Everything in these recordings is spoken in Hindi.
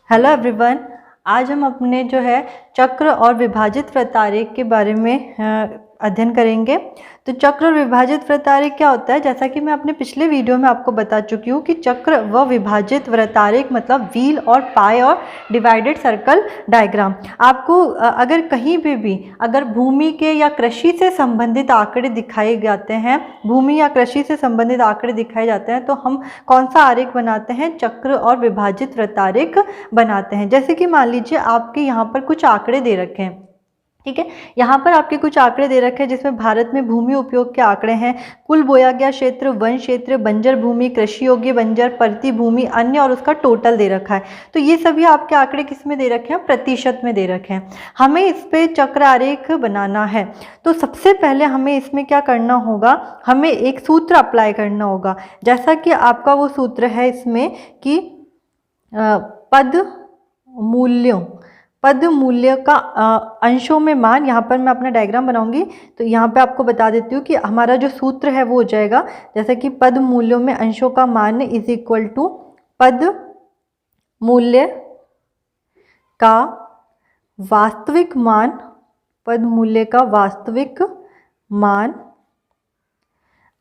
Hello everyone. आज हम अपने जो है चक्र और विभाजित वृत्तारेख के बारे में अध्ययन करेंगे। तो चक्र और विभाजित वृत्तारेख क्या होता है, जैसा कि मैं अपने पिछले वीडियो में आपको बता चुकी हूँ कि चक्र व विभाजित वृत्तारेख मतलब व्हील और पाई और डिवाइडेड सर्कल डायग्राम। आपको अगर कहीं पे भी अगर भूमि के या कृषि से संबंधित आंकड़े दिखाए जाते हैं, भूमि या कृषि से संबंधित आंकड़े दिखाए जाते हैं, तो हम कौन सा आरेख बनाते हैं? चक्र और विभाजित वृत्तारेख बनाते हैं। जैसे कि मान लीजिए आपके यहाँ पर कुछ आंकड़े दे रखे हैं, ठीक है। यहाँ पर आपके कुछ आंकड़े दे रखे हैं जिसमें भारत में भूमि उपयोग के आंकड़े हैं, कुल बोया गया क्षेत्र, वन क्षेत्र, बंजर भूमि, कृषि योग्य बंजर, परती भूमि, अन्य और उसका टोटल दे रखा है। तो ये सभी आपके आंकड़े किस में दे रखे हैं? प्रतिशत में दे रखे हैं। हमें इस पे चक्र आरेख बनाना है। तो सबसे पहले हमें इसमें क्या करना होगा? हमें एक सूत्र अप्लाई करना होगा। जैसा कि आपका वो सूत्र है इसमें कि पद मूल्य का अंशों में मान। यहाँ पर मैं अपना डायग्राम बनाऊंगी तो यहाँ पे आपको बता देती हूँ कि हमारा जो सूत्र है वो हो जाएगा जैसे कि पद मूल्यों में अंशों का मान इज इक्वल टू पद मूल्य का वास्तविक मान, पद मूल्य का वास्तविक मान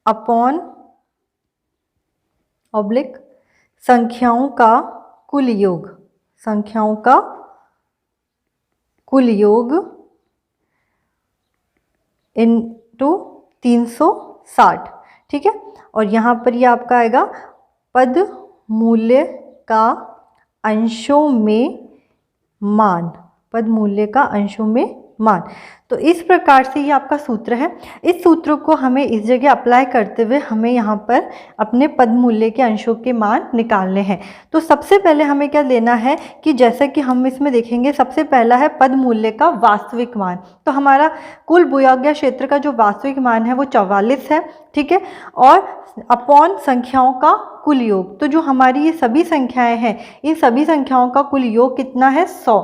अपॉन ऑब्लिक संख्याओं का कुल योग, संख्याओं का कुल योग इनटू 360, ठीक है। और यहाँ पर ये आपका आएगा पद मूल्य का अंशों में मान, पद मूल्य का अंशों में मान। तो इस प्रकार से ये आपका सूत्र है। इस सूत्र को हमें इस जगह अप्लाई करते हुए हमें यहाँ पर अपने पद मूल्य के अंशों के मान निकालने हैं। तो सबसे पहले हमें क्या लेना है कि जैसा कि हम इसमें देखेंगे, सबसे पहला है पद मूल्य का वास्तविक मान। तो हमारा कुल बोया गया क्षेत्र का जो वास्तविक मान है वो 44 है, ठीक है। और अपॉन संख्याओं का कुल योग, तो जो हमारी ये सभी संख्याएं हैं, इन सभी संख्याओं का कुल योग कितना है? 100।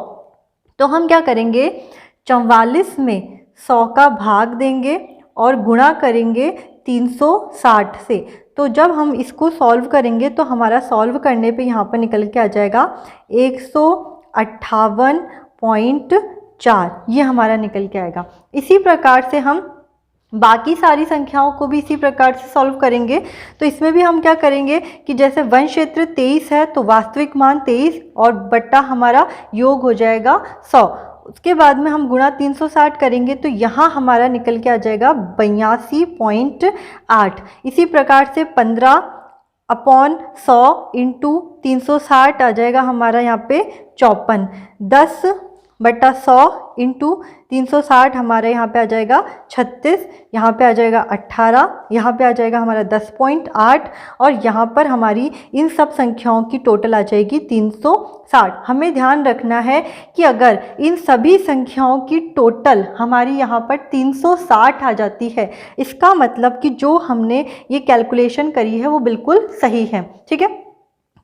तो हम क्या करेंगे? 44 में 100 का भाग देंगे और गुणा करेंगे 360 से। तो जब हम इसको सॉल्व करेंगे तो हमारा सॉल्व करने पे यहाँ पर निकल के आ जाएगा 158.4, ये हमारा निकल के आएगा। इसी प्रकार से हम बाकी सारी संख्याओं को भी इसी प्रकार से सॉल्व करेंगे। तो इसमें भी हम क्या करेंगे कि जैसे वन क्षेत्र 23 है तो वास्तविक मान 23 और बट्टा हमारा योग हो जाएगा 100। उसके बाद में हम गुणा 360 करेंगे तो यहाँ हमारा निकल के आ जाएगा 82.8। इसी प्रकार से 15 अपॉन 100 इंटू 360 आ जाएगा हमारा यहाँ पे 54। 10/100 इंटू 360 हमारे यहाँ पे आ जाएगा 36, यहाँ पे आ जाएगा 18, यहाँ पे आ जाएगा हमारा 10.8 और यहाँ पर हमारी इन सब संख्याओं की टोटल आ जाएगी 360। हमें ध्यान रखना है कि अगर इन सभी संख्याओं की टोटल हमारी यहाँ पर 360 आ जाती है, इसका मतलब कि जो हमने ये कैलकुलेशन करी है वो बिल्कुल सही है, ठीक है।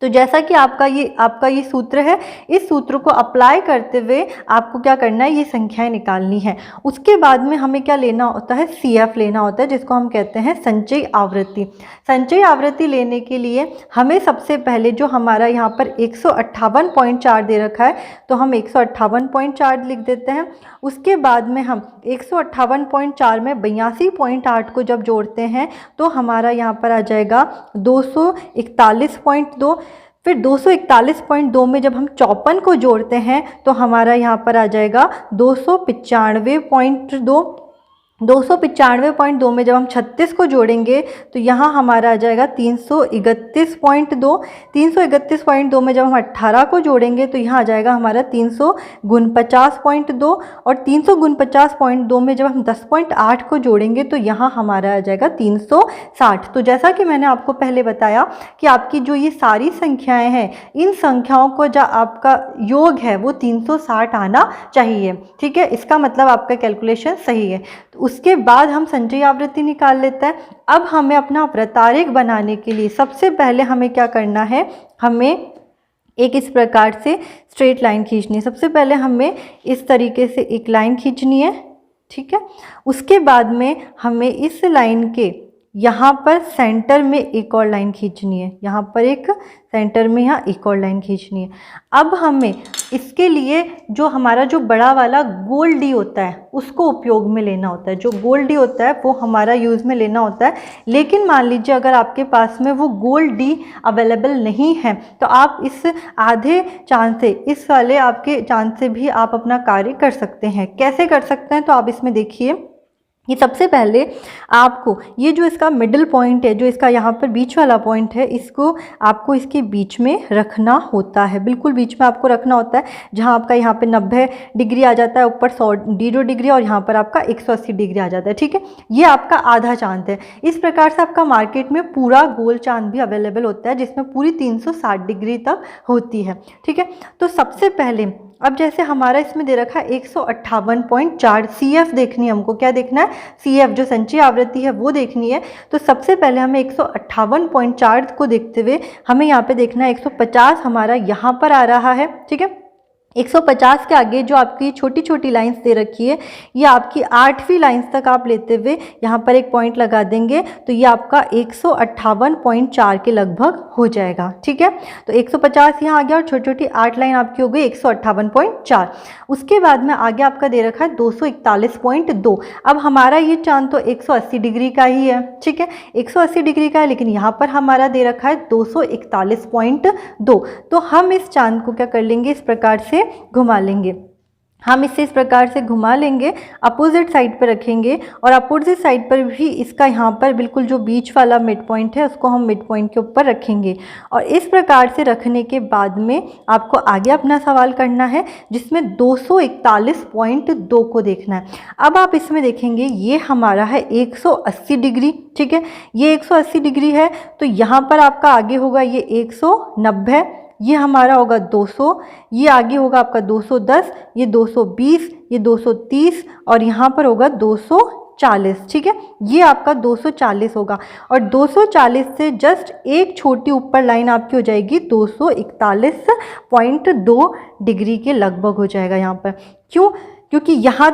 तो जैसा कि आपका ये सूत्र है, इस सूत्र को अप्लाई करते हुए आपको क्या करना है? ये संख्याएं निकालनी है। उसके बाद में हमें क्या लेना होता है? CF लेना होता है, जिसको हम कहते हैं संचयी आवृत्ति। संचयी आवृत्ति लेने के लिए हमें सबसे पहले जो हमारा यहाँ पर 158.4 दे रखा है तो हम 158.4 लिख देते हैं। उसके बाद में हम 158.4 में 82.8 को जब जोड़ते हैं तो हमारा यहाँ पर आ जाएगा 241.2। फिर 241.2 में जब हम 54 को जोड़ते हैं तो हमारा यहाँ पर आ जाएगा 295.2। 295.2 में जब हम 36 को जोड़ेंगे तो यहाँ हमारा आ जाएगा 331.2। 331.2 में जब हम 18 को जोड़ेंगे तो यहाँ आ जाएगा हमारा 349.2 और 349.2 में जब हम 10.8 को जोड़ेंगे तो यहाँ हमारा आ जाएगा 360। तो जैसा कि मैंने आपको पहले बताया कि आपकी जो ये सारी संख्याएं हैं, इन संख्याओं को जो आपका योग है वो 360 आना चाहिए, ठीक है। इसका मतलब आपका कैलकुलेशन सही है। तो उसके बाद हम संचयी आवृत्ति निकाल लेते हैं। अब हमें अपना वृत्तारेख बनाने के लिए सबसे पहले हमें क्या करना है? हमें एक इस प्रकार से स्ट्रेट लाइन खींचनी है। सबसे पहले हमें इस तरीके से एक लाइन खींचनी है, ठीक है। उसके बाद में हमें इस लाइन के यहाँ पर सेंटर में एक और लाइन खींचनी है, यहाँ पर एक सेंटर में यहाँ एक और लाइन खींचनी है। अब हमें इसके लिए जो हमारा जो बड़ा वाला गोल डी होता है उसको उपयोग में लेना होता है। जो गोल डी होता है वो हमारा यूज़ में लेना होता है। लेकिन मान लीजिए अगर आपके पास में वो गोल डी अवेलेबल नहीं है तो आप इस आधे चांद से, इस वाले आपके चांद से भी आप अपना कार्य कर सकते हैं। कैसे कर सकते हैं तो आप इसमें देखिए, ये सबसे पहले आपको ये जो इसका मिडिल पॉइंट है, जो इसका यहाँ पर बीच वाला पॉइंट है, इसको आपको इसके बीच में रखना होता है, बिल्कुल बीच में आपको रखना होता है। जहाँ आपका यहाँ पे 90 डिग्री आ जाता है, ऊपर 0 डिग्री और यहाँ पर आपका 180 डिग्री आ जाता है। ठीक है, ये आपका आधा चांद है। इस प्रकार से आपका मार्केट में पूरा गोल चांद भी अवेलेबल होता है जिसमें पूरी 360 डिग्री तक होती है। ठीक है, तो सबसे पहले अब जैसे हमारा इसमें दे रखा है 158.4 CF देखनी है हमको। क्या देखना है? CF जो संचयी आवृत्ति है वो देखनी है। तो सबसे पहले हमें 158.4 को देखते हुए हमें यहाँ पे देखना है 150 हमारा यहाँ पर आ रहा है। ठीक है, 150 के आगे जो आपकी छोटी छोटी लाइंस दे रखी है ये आपकी 8वीं लाइंस तक आप लेते हुए यहाँ पर एक पॉइंट लगा देंगे तो ये आपका 158.4 के लगभग हो जाएगा। ठीक है, तो 150 यहाँ आ गया और छोटी छोटी 8 लाइन आपकी हो गई 158.4। उसके बाद में आगे आपका दे रखा है 241.2। अब हमारा ये चांद तो 180 डिग्री का ही है। ठीक है, 180 डिग्री का है, लेकिन यहाँ पर हमारा दे रखा है 241.2। तो हम इस चांद को क्या कर लेंगे, इस प्रकार से घुमा लेंगे। हम इसे इस प्रकार से घुमा लेंगे, अपोजिट साइड पर रखेंगे और अपोजिट साइड पर भी इसका यहाँ पर बिल्कुल जो बीच वाला मिड पॉइंट है उसको हम मिड पॉइंट के ऊपर रखेंगे। और इस प्रकार से रखने के बाद में आपको आगे अपना सवाल करना है जिसमें 241.2 को देखना है। अब आप इसमें देखेंगे ये हमारा है 180 डिग्री। ठीक है, ये 180 डिग्री है तो यहाँ पर आपका आगे होगा ये 190, ये हमारा होगा 200, ये आगे होगा आपका 210, ये 220, ये 230 और यहाँ पर होगा 240। ठीक है, ये आपका 240 होगा और 240 से जस्ट एक छोटी ऊपर लाइन आपकी हो जाएगी 241.2 डिग्री के लगभग हो जाएगा यहाँ पर। क्यों? क्योंकि यहाँ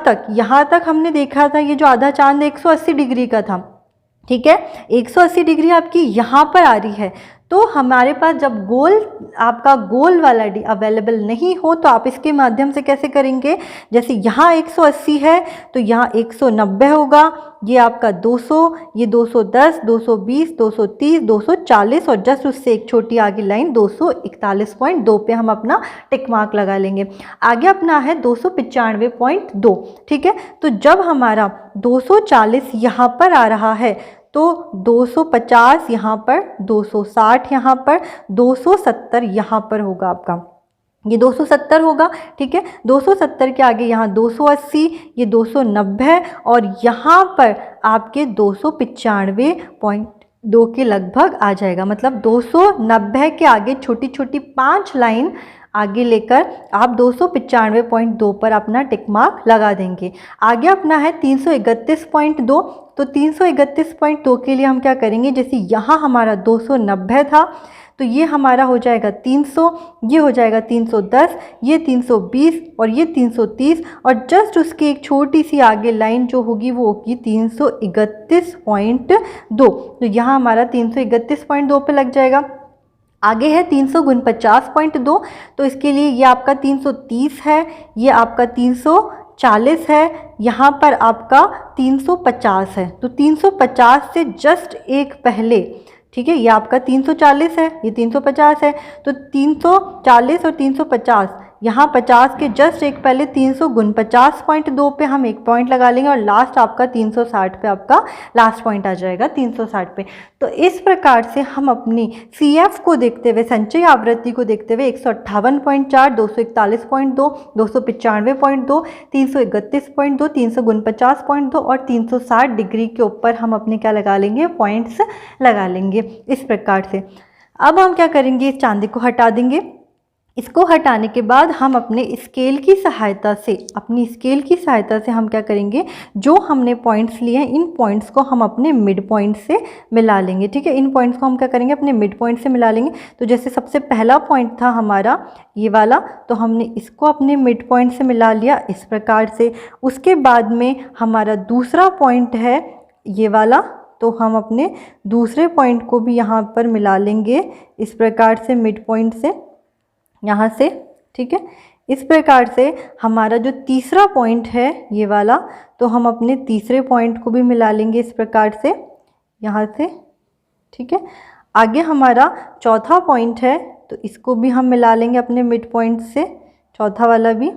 तक हमने देखा था ये जो आधा चांद 180 डिग्री का था। ठीक है, 180 डिग्री आपकी यहाँ पर आ रही है। तो हमारे पास जब आपका गोल वाला डी अवेलेबल नहीं हो तो आप इसके माध्यम से कैसे करेंगे, जैसे यहाँ 180 है तो यहाँ 190 होगा, ये आपका 200, ये 210, 220, 230, 240 और जस्ट उससे एक छोटी आगे लाइन 241.2 पे हम अपना टिक मार्क लगा लेंगे। आगे अपना है 295.2। ठीक है, तो जब हमारा 240 यहाँ पर आ रहा है तो 250 यहाँ पर, 260 यहाँ पर, 270 यहाँ पर होगा आपका, ये 270 होगा। ठीक है, 270 के आगे यहाँ 280, ये 290 और यहाँ पर आपके 295.2 के लगभग आ जाएगा। मतलब 290 के आगे छोटी छोटी 5 लाइन आगे लेकर आप 295.2 पर अपना टिक मार्क लगा देंगे। आगे अपना है 331.2। तो 331.2 के लिए हम क्या करेंगे, जैसे यहाँ हमारा 290 था तो ये हमारा हो जाएगा 300, ये हो जाएगा 310, ये 320 और ये 330 और जस्ट उसकी एक छोटी सी आगे लाइन जो होगी वो होगी 331.2। तो यहाँ हमारा 331.2 पे लग जाएगा। आगे है 349.2, तो इसके लिए ये आपका 330 है, ये आपका 340 है, यहाँ पर आपका 350 है। तो 350 से जस्ट एक पहले, ठीक है, ये आपका 340 है, ये 350 है, तो 340 और 350 यहाँ 50 के जस्ट एक पहले 349.2 पे हम एक पॉइंट लगा लेंगे और लास्ट आपका 360 पे आपका लास्ट पॉइंट आ जाएगा 360 पे। तो इस प्रकार से हम अपनी CF को देखते हुए, संचयी आवृत्ति को देखते हुए 158.4, 241.2, 295.2, 331.2, 349.2 और 360 डिग्री के ऊपर हम अपने क्या लगा लेंगे, पॉइंट्स लगा लेंगे इस प्रकार से। अब हम क्या करेंगे, इस चांदी को हटा देंगे। इसको हटाने के बाद हम अपने स्केल की सहायता से हम क्या करेंगे, जो हमने पॉइंट्स लिए हैं इन पॉइंट्स को हम अपने मिड पॉइंट से मिला लेंगे। ठीक है, इन पॉइंट्स को हम क्या करेंगे, अपने मिड पॉइंट से मिला लेंगे। तो जैसे सबसे पहला पॉइंट था हमारा ये वाला, तो हमने इसको अपने मिड पॉइंट से मिला लिया इस प्रकार से। उसके बाद में हमारा दूसरा पॉइंट है ये वाला, तो तो हम अपने दूसरे पॉइंट को भी यहाँ पर मिला लेंगे इस प्रकार से मिड पॉइंट से यहाँ से, ठीक है। इस प्रकार से हमारा जो तीसरा पॉइंट है ये वाला, तो हम अपने तीसरे पॉइंट को भी मिला लेंगे इस प्रकार से यहाँ से, ठीक है। आगे हमारा चौथा पॉइंट है तो इसको भी हम मिला लेंगे अपने मिड पॉइंट से, चौथा वाला भी।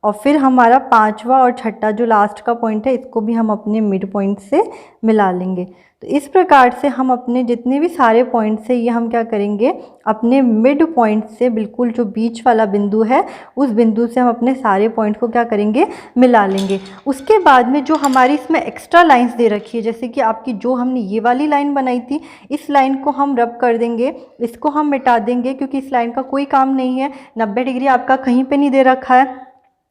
और फिर हमारा पांचवा और छठा जो लास्ट का पॉइंट है इसको भी हम अपने मिड पॉइंट से मिला लेंगे। तो इस प्रकार से हम अपने जितने भी सारे पॉइंट्स हैं ये हम क्या करेंगे, अपने मिड पॉइंट से बिल्कुल जो बीच वाला बिंदु है उस बिंदु से हम अपने सारे पॉइंट को क्या करेंगे, मिला लेंगे। उसके बाद में जो हमारी इसमें एक्स्ट्रा लाइंस दे रखी है, जैसे कि आपकी जो हमने ये वाली लाइन बनाई थी, इस लाइन को हम रब कर देंगे, इसको हम मिटा देंगे क्योंकि इस लाइन का कोई काम नहीं है, 90 डिग्री आपका कहीं पे नहीं दे रखा है।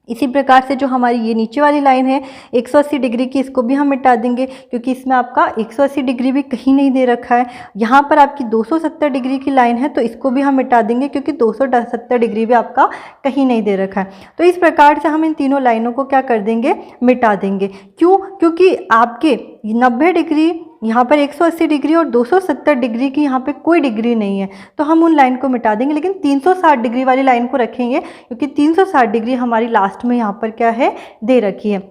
इसी प्रकार से जो हमारी ये नीचे वाली लाइन है 180 डिग्री की, इसको भी हम मिटा देंगे क्योंकि इसमें आपका 180 डिग्री भी कहीं नहीं दे रखा है। यहाँ पर आपकी 270 डिग्री की लाइन है तो इसको भी हम मिटा देंगे क्योंकि 270 डिग्री भी आपका कहीं नहीं दे रखा है। तो इस प्रकार से हम इन तीनों लाइनों को क्या कर देंगे, मिटा देंगे। क्यों? क्योंकि आपके 90 डिग्री, यहाँ पर 180 डिग्री और 270 डिग्री की यहाँ पे कोई डिग्री नहीं है, तो हम उन लाइन को मिटा देंगे, लेकिन 360 डिग्री वाली लाइन को रखेंगे क्योंकि 360 डिग्री हमारी लास्ट में यहाँ पर क्या है, दे रखी है।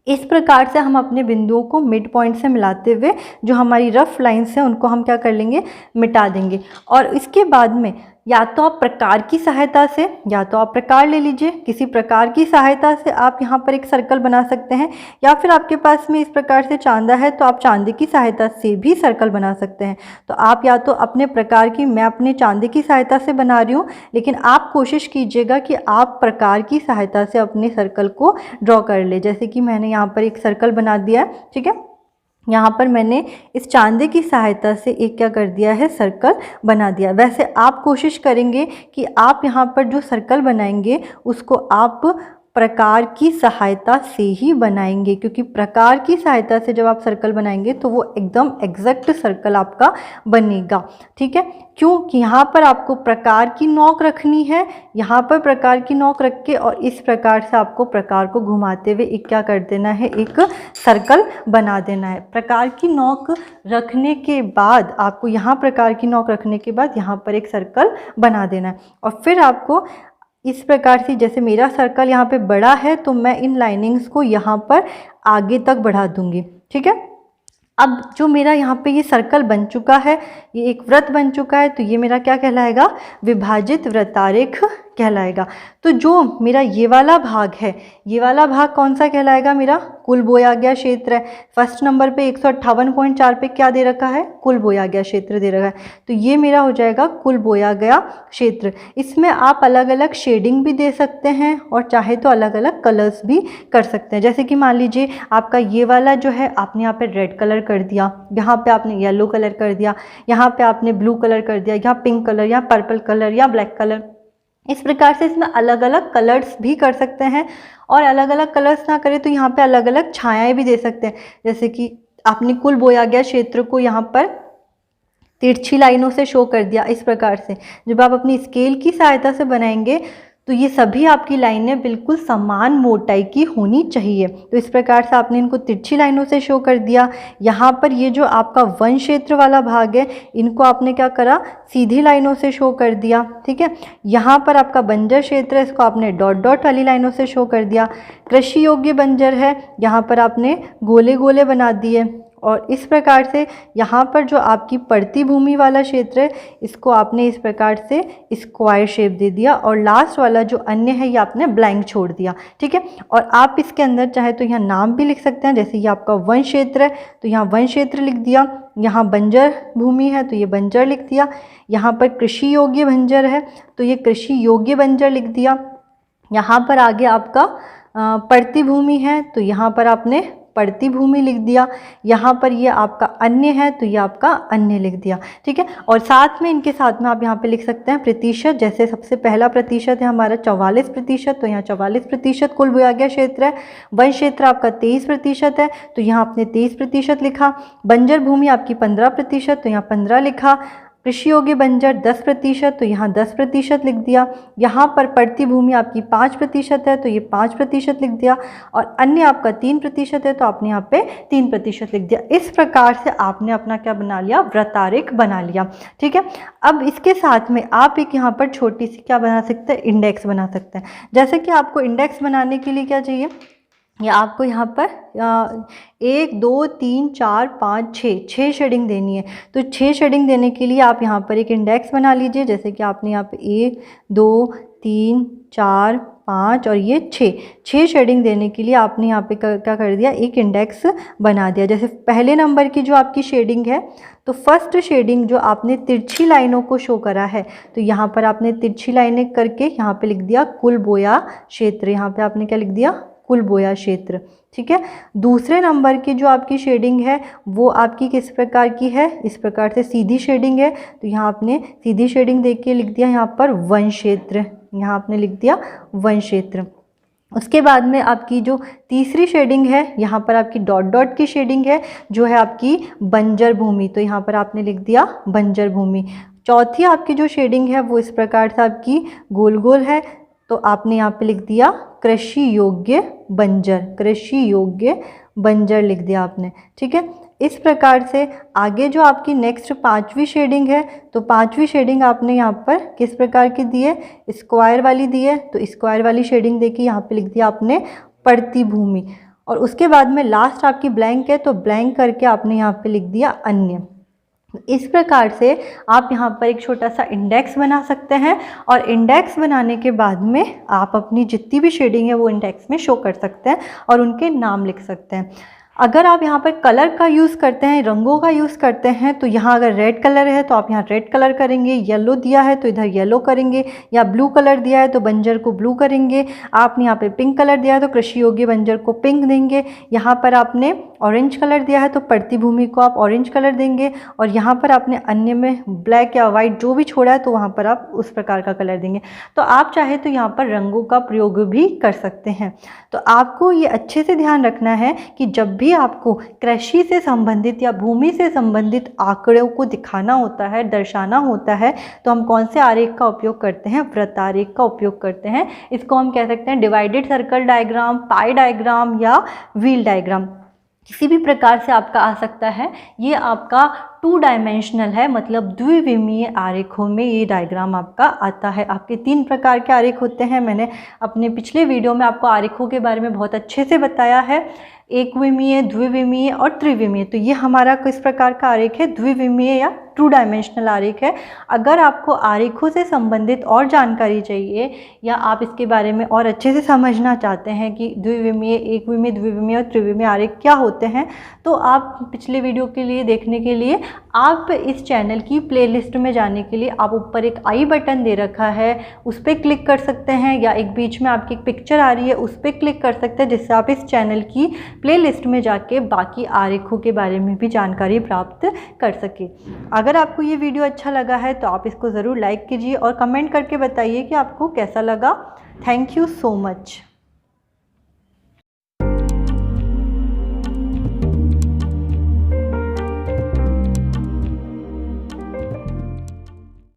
इस प्रकार से हम अपने बिंदुओं को मिड पॉइंट से मिलाते हुए जो हमारी रफ लाइन्स हैं उनको हम क्या कर लेंगे, मिटा देंगे। और इसके बाद में या तो आप प्रकार की सहायता से, या तो आप प्रकार ले लीजिए, किसी प्रकार की सहायता से आप यहाँ पर एक सर्कल बना सकते हैं, या फिर आपके पास में इस प्रकार से चांदा है तो आप चांदी की सहायता से भी सर्कल बना सकते हैं। तो आप या तो अपने प्रकार की, मैं अपने चांदी की सहायता से बना रही हूँ, लेकिन आप कोशिश कीजिएगा कि आप प्रकार की सहायता से अपने सर्कल को ड्रॉ कर ले। जैसे कि मैंने यहाँ पर एक सर्कल बना दिया है, ठीक है। यहाँ पर मैंने इस चांदे की सहायता से एक क्या कर दिया है, सर्कल बना दिया। वैसे आप कोशिश करेंगे कि आप यहाँ पर जो सर्कल बनाएंगे उसको आप प्रकार की सहायता से ही बनाएंगे, क्योंकि प्रकार की सहायता से जब आप सर्कल बनाएंगे तो वो एकदम एग्जैक्ट सर्कल आपका बनेगा, ठीक है। क्योंकि यहाँ पर आपको प्रकार की नोक रखनी है, यहाँ पर प्रकार की नोक रख के और इस प्रकार से आपको प्रकार को घुमाते हुए एक क्या कर देना है, एक सर्कल बना देना है। प्रकार की नोक रखने के बाद आपको यहाँ प्रकार की नोक रखने के बाद यहाँ पर एक सर्कल बना देना है। और फिर आपको इस प्रकार से, जैसे मेरा सर्कल यहाँ पे बड़ा है तो मैं इन लाइनिंग्स को यहाँ पर आगे तक बढ़ा दूंगी, ठीक है। अब जो मेरा यहाँ पे ये सर्कल बन चुका है, ये एक वृत्त बन चुका है, तो ये मेरा क्या कहलाएगा, विभाजित वृत्तारेख कहलाएगा। तो जो मेरा ये वाला भाग है, ये वाला भाग कौन सा कहलाएगा, मेरा कुल बोया गया क्षेत्र है। फर्स्ट नंबर पे 158.4 पे क्या दे रखा है, कुल बोया गया क्षेत्र दे रखा है, तो ये मेरा हो जाएगा कुल बोया गया क्षेत्र। इसमें आप अलग अलग शेडिंग भी दे सकते हैं और चाहे तो अलग अलग कलर्स भी कर सकते हैं। जैसे कि मान लीजिए आपका ये वाला जो है, आपने यहाँ पे रेड कलर कर दिया, यहाँ पे आपने येलो कलर कर दिया, यहाँ पे आपने ब्लू कलर कर दिया, यहाँ पिंक कलर, यहाँ पर्पल कलर या ब्लैक कलर। इस प्रकार से इसमें अलग अलग कलर्स भी कर सकते हैं, और अलग अलग कलर्स ना करें तो यहाँ पे अलग अलग छायाएं भी दे सकते हैं। जैसे कि आपने कुल बोया गया क्षेत्र को यहाँ पर तिरछी लाइनों से शो कर दिया। इस प्रकार से जब आप अपनी स्केल की सहायता से बनाएंगे तो ये सभी आपकी लाइनें बिल्कुल समान मोटाई की होनी चाहिए। तो इस प्रकार से आपने इनको तिरछी लाइनों से शो कर दिया। यहाँ पर ये जो आपका वन क्षेत्र वाला भाग है, इनको आपने क्या करा, सीधी लाइनों से शो कर दिया, ठीक है। यहाँ पर आपका बंजर क्षेत्र है, इसको आपने डॉट डॉट वाली लाइनों से शो कर दिया। कृषि योग्य बंजर है, यहाँ पर आपने गोले गोले बना दिए। और इस प्रकार से यहाँ पर जो आपकी पड़ती भूमि वाला क्षेत्र है, इसको आपने इस प्रकार से स्क्वायर शेप दे दिया, और लास्ट वाला जो अन्य है ये आपने ब्लैंक छोड़ दिया, ठीक है। और आप इसके अंदर चाहे तो यहाँ नाम भी लिख सकते हैं। जैसे ये आपका वन क्षेत्र है तो यहाँ वन क्षेत्र लिख दिया, यहाँ बंजर भूमि है तो ये बंजर लिख दिया, यहाँ पर कृषि योग्य बंजर है तो ये कृषि योग्य बंजर लिख दिया। यहाँ पर आगे आपका पड़ती भूमि है तो यहाँ पर आपने पड़ती भूमि लिख दिया। यहाँ पर ये आपका अन्य है तो ये आपका अन्य लिख दिया, ठीक है। और साथ में इनके साथ में आप यहाँ पे लिख सकते हैं प्रतिशत। जैसे सबसे पहला प्रतिशत है हमारा 44%, तो यहाँ 44% कुल बोया गया क्षेत्र है। वन क्षेत्र आपका 23% है तो यहाँ आपने 23% लिखा। बंजर भूमि आपकी 15%, तो यहाँ 15 लिखा। कृषि योग्य बंजर 10%, तो यहाँ 10% लिख दिया। यहाँ पर पड़ती भूमि आपकी 5% है तो ये 5% लिख दिया, और अन्य आपका 3% है तो आपने यहाँ पे 3% लिख दिया। इस प्रकार से आपने अपना क्या बना लिया, वृत्तारेख बना लिया। ठीक है, अब इसके साथ में आप एक यहाँ पर छोटी सी क्या बना सकते हैं, इंडेक्स बना सकते हैं। जैसे कि आपको इंडेक्स बनाने के लिए क्या चाहिए, या आपको यहाँ पर 1 2 3 4 5 6 शेडिंग देनी है। तो 6 शेडिंग देने के लिए आप यहाँ पर एक इंडेक्स बना लीजिए। जैसे कि आपने यहाँ पे 1 2 3 4 5 और ये 6 शेडिंग देने के लिए आपने यहाँ पे क्या कर दिया, एक इंडेक्स बना दिया। जैसे पहले नंबर की जो आपकी शेडिंग है, तो फर्स्ट शेडिंग जो आपने तिरछी लाइनों को शो करा है, तो यहाँ पर आपने तिरछी लाइनें करके यहाँ पे लिख दिया कुल बोया क्षेत्र। यहाँ पे आपने क्या लिख दिया, कुल बोया क्षेत्र। ठीक है, दूसरे नंबर की जो आपकी शेडिंग है वो आपकी किस प्रकार की है, इस प्रकार से सीधी शेडिंग है। तो यहाँ आपने सीधी शेडिंग देख के लिख दिया यहाँ पर वन क्षेत्र, यहाँ आपने लिख दिया वन क्षेत्र। उसके बाद में आपकी जो तीसरी शेडिंग है, यहाँ पर आपकी डॉट डॉट की शेडिंग है जो है आपकी बंजर भूमि, तो यहाँ पर आपने लिख दिया बंजर भूमि। चौथी आपकी जो शेडिंग है वो इस प्रकार से आपकी गोल गोल है, तो आपने यहाँ पे लिख दिया कृषि योग्य बंजर, कृषि योग्य बंजर लिख दिया आपने। ठीक है, इस प्रकार से आगे जो आपकी नेक्स्ट पांचवी शेडिंग है, तो पांचवी शेडिंग आपने यहाँ पर किस प्रकार की दी है, स्क्वायर वाली दी है। तो स्क्वायर वाली शेडिंग देखिए यहाँ पे लिख दिया आपने पड़ती भूमि, और उसके बाद में लास्ट आपकी ब्लैंक है, तो ब्लैंक करके आपने यहाँ पे लिख दिया अन्य। इस प्रकार से आप यहाँ पर एक छोटा सा इंडेक्स बना सकते हैं, और इंडेक्स बनाने के बाद में आप अपनी जितनी भी शेडिंग है वो इंडेक्स में शो कर सकते हैं और उनके नाम लिख सकते हैं। अगर आप यहाँ पर कलर का यूज़ करते हैं, रंगों का यूज़ करते हैं, तो यहाँ अगर रेड कलर है तो आप यहाँ रेड कलर करेंगे, येलो दिया है तो इधर येलो करेंगे, या ब्लू कलर दिया है तो बंजर को ब्लू करेंगे। आपने यहाँ पे पिंक कलर दिया है तो कृषि योग्य बंजर को पिंक देंगे। यहाँ पर आपने ऑरेंज कलर दिया है तो पड़ती भूमि को आप ऑरेंज कलर देंगे, और यहाँ पर आपने अन्य में ब्लैक या वाइट जो भी छोड़ा है तो वहाँ पर आप उस प्रकार का कलर देंगे। तो आप चाहे तो यहाँ पर रंगों का प्रयोग भी कर सकते हैं। तो आपको ये अच्छे से ध्यान रखना है कि जब भी आपको कृषि से संबंधित या भूमि से संबंधित आंकड़ों को दिखाना होता है, दर्शाना होता है, तो हम कौन से आरेख का उपयोग करते हैं, वृत्तारेख का उपयोग करते हैं। इसको हम कह सकते हैं डिवाइडेड सर्कल डायग्राम, पाई डायग्राम या व्हील डायग्राम, किसी भी प्रकार से आपका आ सकता है। ये आपका 2 डायमेंशनल है, मतलब द्विविमीय आरेखों में ये डायग्राम आपका आता है। आपके 3 प्रकार के आरेख होते हैं। मैंने अपने पिछले वीडियो में आपको आरेखों के बारे में बहुत अच्छे से बताया है, एक विमीय, द्विविमीय और त्रिविमीय। तो ये हमारा किस प्रकार का आरेख है, द्विविमीय या 2 डायमेंशनल आरेख है। अगर आपको आरेखों से संबंधित और जानकारी चाहिए, या आप इसके बारे में और अच्छे से समझना चाहते हैं कि द्विविमीय, एक विमीय, द्विविमीय और त्रिविमीय आरेख क्या होते हैं, तो आप पिछले वीडियो के लिए देखने के लिए आप इस चैनल की प्लेलिस्ट में जाने के लिए आप ऊपर एक आई बटन दे रखा है, उस पर क्लिक कर सकते हैं, या एक बीच में आपकी एक पिक्चर आ रही है उस पर क्लिक कर सकते हैं, जिससे आप इस चैनल की प्लेलिस्ट में जाके बाकी आरेखों के बारे में भी जानकारी प्राप्त कर सके। अगर आपको ये वीडियो अच्छा लगा है तो आप इसको ज़रूर लाइक कीजिए और कमेंट करके बताइए कि आपको कैसा लगा। Thank you so much.